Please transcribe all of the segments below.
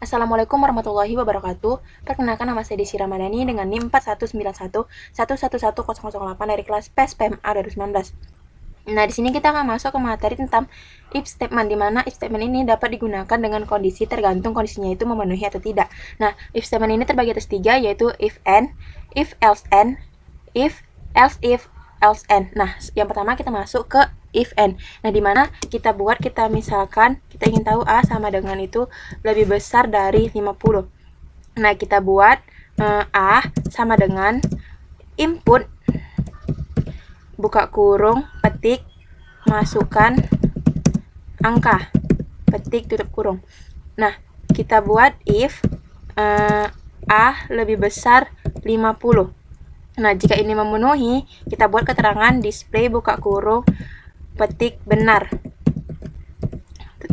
Assalamualaikum warahmatullahi wabarakatuh. Perkenalkan, nama saya Desi Ramadhani dengan NIM 4191111008 dari kelas PSPMA 2019. Nah, di sini kita akan masuk ke materi tentang if statement, di mana if statement ini dapat digunakan dengan kondisi tergantung kondisinya itu memenuhi atau tidak. Nah, if statement ini terbagi atas 3, yaitu if and, if else and, if else if, else and. Nah, yang pertama kita masuk ke if and. Nah, di mana kita misalkan kita ingin tahu A sama dengan itu lebih besar dari 50. Nah, kita buat A sama dengan input buka kurung, petik, masukkan angka, petik, tutup kurung. Nah, kita buat if A lebih besar 50. Nah, jika ini memenuhi, kita buat keterangan display buka kurung, petik, benar,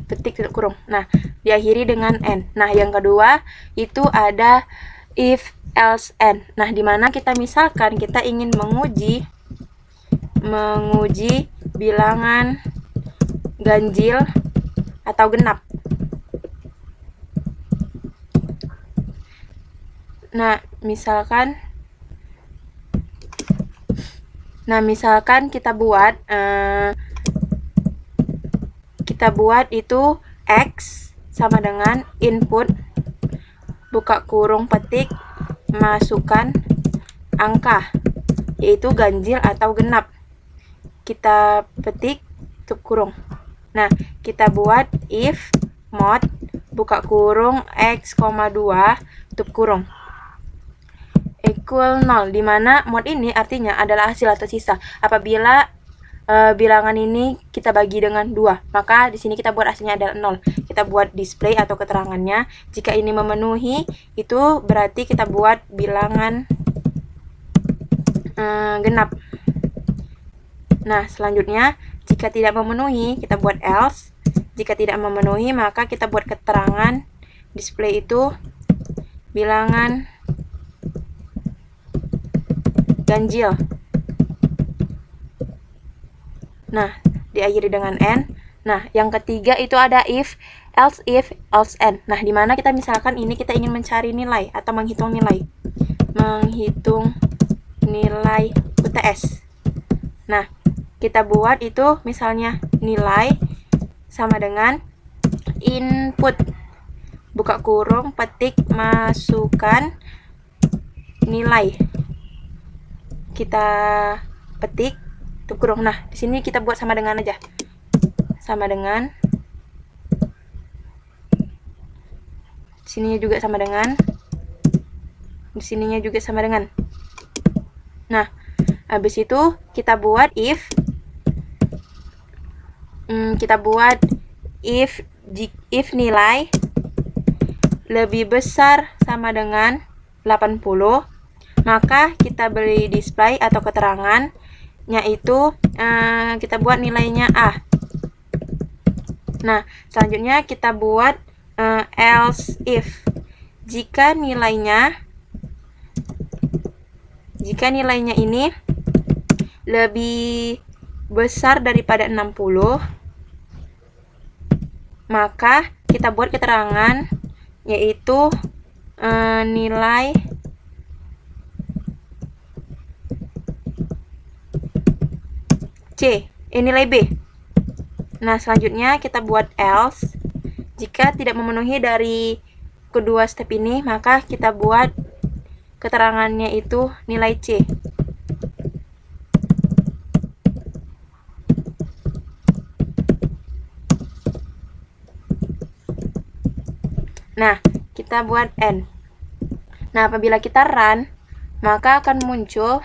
petik, tutup kurung. Nah, diakhiri dengan and. Nah, yang kedua itu ada if else and. Nah, dimana kita misalkan kita ingin menguji bilangan ganjil atau genap. Nah, misalkan kita buat itu X sama dengan input buka kurung, petik, masukkan angka, yaitu ganjil atau genap. Kita petik, tutup kurung. Nah, kita buat if mod buka kurung X, 2 tutup kurung equal 0, dimana mod ini artinya adalah hasil atau sisa. Apabila bilangan ini kita bagi dengan 2, maka di sini kita buat hasilnya adalah 0. Kita buat display atau keterangannya. Jika ini memenuhi, itu berarti kita buat bilangan genap. Nah, selanjutnya jika tidak memenuhi, kita buat else. Jika tidak memenuhi, maka kita buat keterangan display itu bilangan ganjil. Nah, diakhiri dengan and. Nah, yang ketiga itu ada if and. Nah, dimana kita misalkan ini kita ingin mencari nilai atau menghitung nilai UTS. Nah, kita buat itu misalnya nilai sama dengan input buka kurung, petik, masukkan nilai. Kita petik, tutup kurung. Nah, di sini kita buat sama dengan aja. Sama dengan. Sininya juga sama dengan. Di sininya juga sama dengan. Nah, habis itu kita buat if nilai lebih besar sama dengan 80, maka kita beri display atau keterangan yaitu kita buat nilainya A. Nah, selanjutnya kita buat else if jika nilainya ini lebih besar daripada 60, maka kita buat keterangan yaitu nilai C, nilai B. Nah, selanjutnya kita buat else. Jika tidak memenuhi dari kedua step ini, maka kita buat keterangannya itu nilai C. Nah, kita buat N. Nah, apabila kita run, maka akan muncul.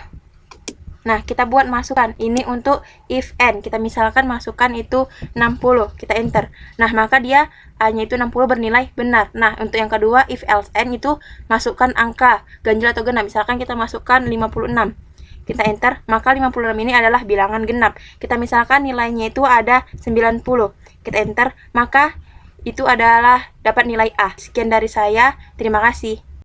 Nah, kita buat masukkan. Ini untuk if N. Kita misalkan masukkan itu 60. Kita enter. Nah, maka dia A-nya itu 60 bernilai benar. Nah, untuk yang kedua, if else N itu masukkan angka ganjil atau genap. Misalkan kita masukkan 56. Kita enter, maka 56 ini adalah bilangan genap. Kita misalkan nilainya itu ada 90. Kita enter, maka itu adalah dapat nilai A. Sekian dari saya. Terima kasih.